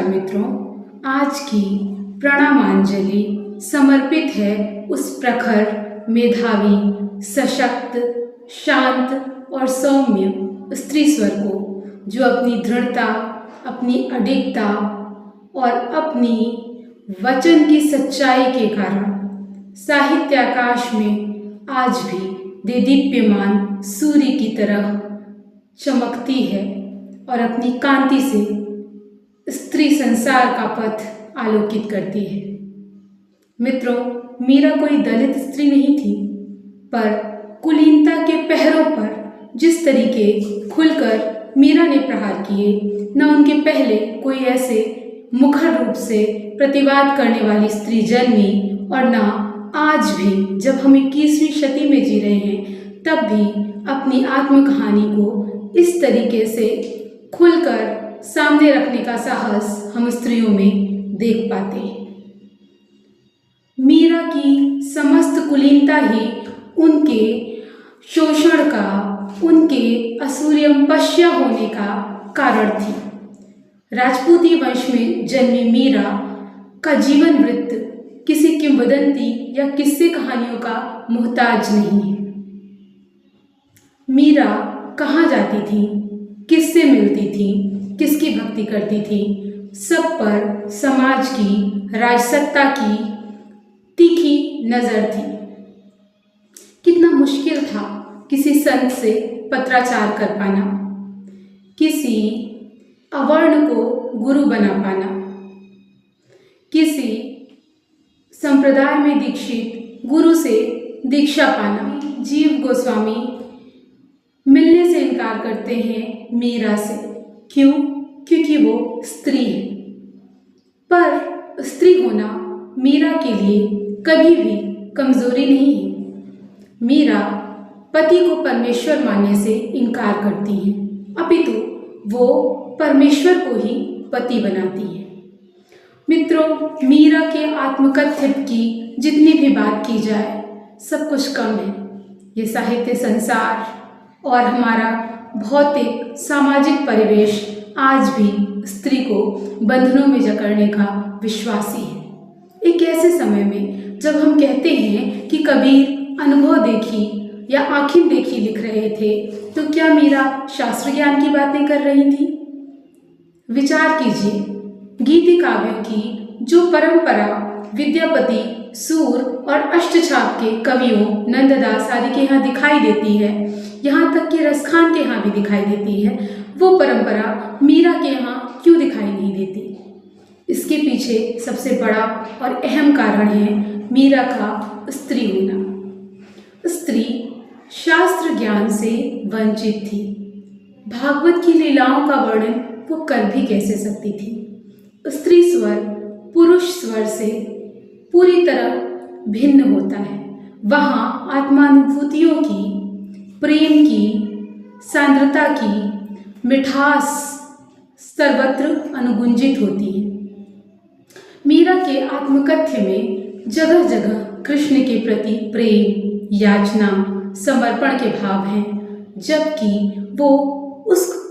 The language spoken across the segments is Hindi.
नमस्कार मित्रों, आज की प्रणामांजलि समर्पित है उस प्रखर, मेधावी, सशक्त, शांत और सौम्य स्त्री स्वर को जो अपनी दृढ़ता, अपनी अडिगता और अपनी वचन की सच्चाई के कारण साहित्य आकाश में आज भी देदीप्यमान सूर्य की तरह चमकती है और अपनी कांति से स्त्री संसार का पथ आलोकित करती है। मित्रों, मीरा कोई दलित स्त्री नहीं थी, पर कुलीनता के पहरों पर जिस तरीके खुलकर मीरा ने प्रहार किए, न उनके पहले कोई ऐसे मुखर रूप से प्रतिवाद करने वाली स्त्री जन्मी और न आज भी जब हम 21वीं शती में जी रहे हैं तब भी अपनी आत्मकहानी को इस तरीके से खुलकर सामने रखने का साहस हम स्त्रियों में देख पाते हैं। मीरा की समस्त कुलीनता ही उनके शोषण का, उनके असूर्यम पश्या होने का कारण थी। राजपूती वंश में जन्मी मीरा का जीवन वृत्त किसी किंवदंती या किस्से कहानियों का मोहताज नहीं है। मीरा कहाँ जाती थी, किससे मिलती थी, किसकी भक्ति करती थी, सब पर समाज की, राजसत्ता की तीखी नजर थी। कितना मुश्किल था किसी संत से पत्राचार कर पाना, किसी अवर्ण को गुरु बना पाना, किसी संप्रदाय में दीक्षित गुरु से दीक्षा पाना। जीव गोस्वामी मिलने से इनकार करते हैं मीरा से। क्यों? क्योंकि वो स्त्री है। पर स्त्री होना मीरा के लिए कभी भी कमजोरी नहीं है। मीरा पति को परमेश्वर मानने से इनकार करती है, अपितु वो परमेश्वर को ही पति बनाती है। मित्रों, मीरा के आत्मकथ्य की जितनी भी बात की जाए सब कुछ कम है। ये साहित्य संसार और हमारा भौतिक सामाजिक परिवेश आज भी स्त्री को बंधनों में जकड़ने का विश्वासी है। एक ऐसे समय में जब हम कहते हैं कि कबीर अनुभव देखी या आँखें देखी लिख रहे थे, तो क्या मीरा शास्त्र ज्ञान की बातें कर रही थी? विचार कीजिए, गीति काव्यों की जो परंपरा विद्यापति, सूर और अष्टछाप के कवियों नंददास आदि के यहाँ दिखाई देती है, यहाँ तक कि रसखान के यहाँ भी दिखाई देती है, वो परंपरा मीरा के यहाँ क्यों दिखाई नहीं देती? इसके पीछे सबसे बड़ा और अहम कारण है मीरा का स्त्री होना। स्त्री शास्त्र ज्ञान से वंचित थी। भागवत की लीलाओं का वर्णन वो कर भी कैसे सकती थी? स्त्री स्वर पुरुष स्वर से पूरी तरह भिन्न होता है। वहाँ आत्मानुभूतियों की, प्रेम की, सांद्रता की मिठास सर्वत्र अनुगुंजित होती है। मीरा के आत्मकथ्य में जगह जगह कृष्ण के प्रति प्रेम, याचना, समर्पण के भाव हैं, जबकि वो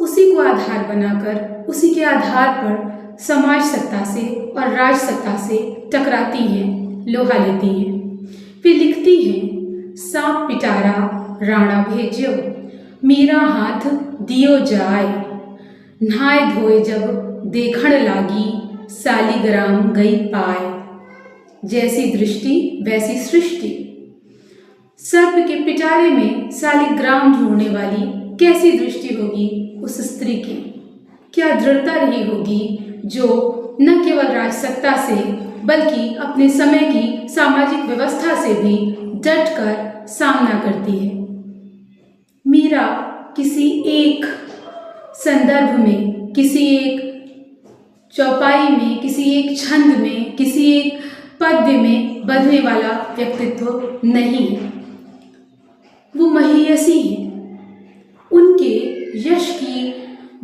उसी को आधार बनाकर, उसी के आधार पर समाज सत्ता से और राज सत्ता से टकराती हैं, लोहा लेती हैं। वे लिखती हैं, सांप पिटारा राणा भेज्यो, मीरा हाथ दियो जाय, नहाय धोए जब देखण लागी, सालीग्राम गई पाए, जैसी दृष्टि वैसी सृष्टि। सर्प के पिटारे में सालीग्राम ढूंढने वाली कैसी दृष्टि होगी उस स्त्री की? क्या दृढ़ता रही होगी जो न केवल राजसत्ता से बल्कि अपने समय की सामाजिक व्यवस्था से भी डटकर सामना करती है। मीरा किसी एक संदर्भ में, किसी एक चौपाई में, किसी एक छंद में, किसी एक पद्य में बंधने वाला व्यक्तित्व नहीं है। वो महीयसी है। उनके यश की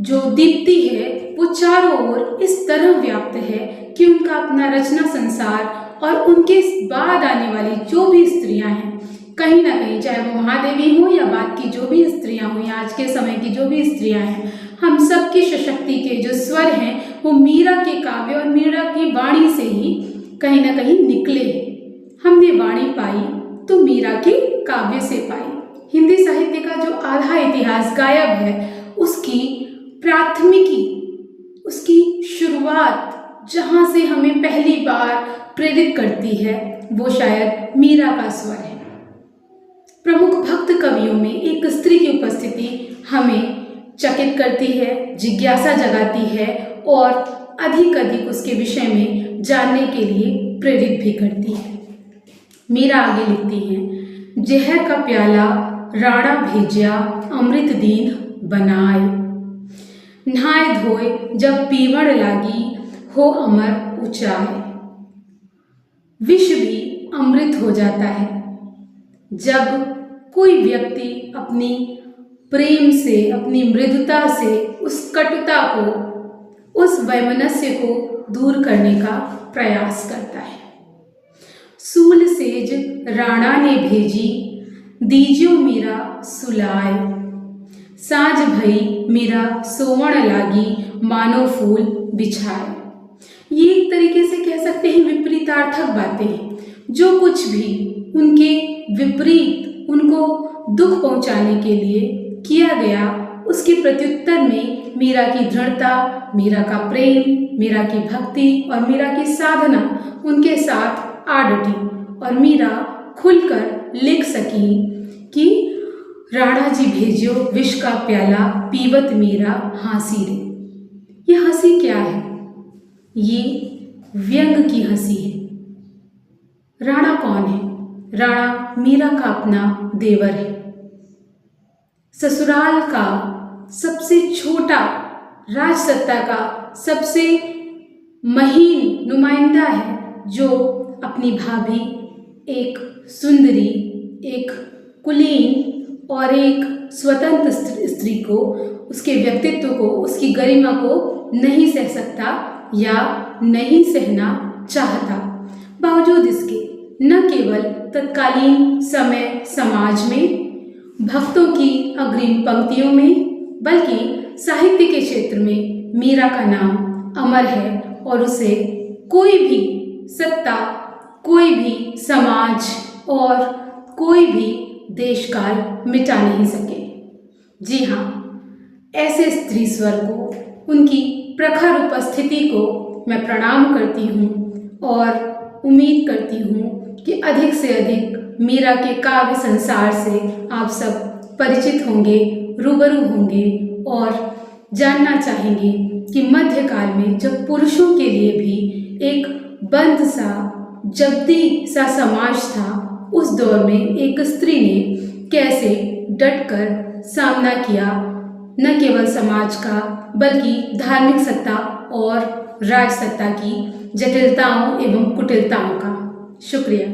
जो दीप्ति है वो चारों ओर इस तरह व्याप्त है कि उनका अपना रचना संसार और उनके बाद आने वाली जो भी स्त्रियां हैं, कहीं ना कहीं, चाहे वो महादेवी हो या बाद की जो भी स्त्रियां हो या आज के समय की जो भी स्त्रियां हैं, हम सब की सशक्ति के जो स्वर हैं वो मीरा के काव्य और मीरा की वाणी से ही कहीं ना कहीं निकले। हमने वाणी पाई तो मीरा के काव्य से पाई। हिंदी साहित्य का जो आधा इतिहास गायब है, उसकी प्राथमिकी, उसकी शुरुआत जहाँ से हमें पहली बार प्रेरित करती है, वो शायद मीरा का स्वर है। प्रमुख भक्त कवियों में एक स्त्री की उपस्थिति हमें चकित करती है, जिज्ञासा जगाती है और अधिक उसके विषय में जानने के लिए प्रेरित भी करती है। मीरा आगे लिखती हैं, जहर का प्याला राणा भेजिया अमृत दीन बनाए, नहाए धोए जब पीवण लागी हो अमर ऊंचाई। विष भी अमृत हो जाता है जब कोई व्यक्ति अपनी प्रेम से, अपनी मृदुता से उस कटुता को, उस वैमनस्य को दूर करने का प्रयास करता है। सूल सेज राणा ने भेजी दीजियो मीरा सुलाए, साँझ भई मीरा सोवण लागी मानो फूल बिछाए। ये एक तरीके से कह सकते हैं विपरीतार्थक बातें हैं। जो कुछ भी उनके विपरीत, उनको दुख पहुंचाने के लिए किया गया, उसके प्रत्युत्तर में मीरा की दृढ़ता, मीरा का प्रेम, मीरा की भक्ति और मीरा की साधना उनके साथ आ डटी और मीरा खुलकर लिख सकी कि राणा जी भेजियो विष का प्याला पीवत मीरा हंसी रे। ये हंसी क्या है? ये व्यंग की हंसी है। राणा कौन है? राणा मीरा का अपना देवर है, ससुराल का सबसे छोटा, राजसत्ता का सबसे महीन नुमाइंदा है, जो अपनी भाभी, एक सुंदरी, एक कुलीन और एक स्वतंत्र स्त्री को, उसके व्यक्तित्व को, उसकी गरिमा को नहीं सह सकता या नहीं सहना चाहता। बावजूद इसके न केवल तत्कालीन समय समाज में, भक्तों की अग्रिम पंक्तियों में, बल्कि साहित्य के क्षेत्र में मीरा का नाम अमर है और उसे कोई भी सत्ता, कोई भी समाज और कोई भी देश काल मिटा नहीं सके। जी हाँ, ऐसे स्त्री स्वर को, उनकी प्रखर उपस्थिति को मैं प्रणाम करती हूँ और उम्मीद करती हूँ कि अधिक से अधिक मीरा के काव्य संसार से आप सब परिचित होंगे, रूबरू होंगे और जानना चाहेंगे कि मध्यकाल में जब पुरुषों के लिए भी एक बंद सा, जब्ती सा समाज था, उस दौर में एक स्त्री ने कैसे डटकर सामना किया, न केवल समाज का बल्कि धार्मिक सत्ता और राजसत्ता की जटिलताओं एवं कुटिलताओं का। शुक्रिया।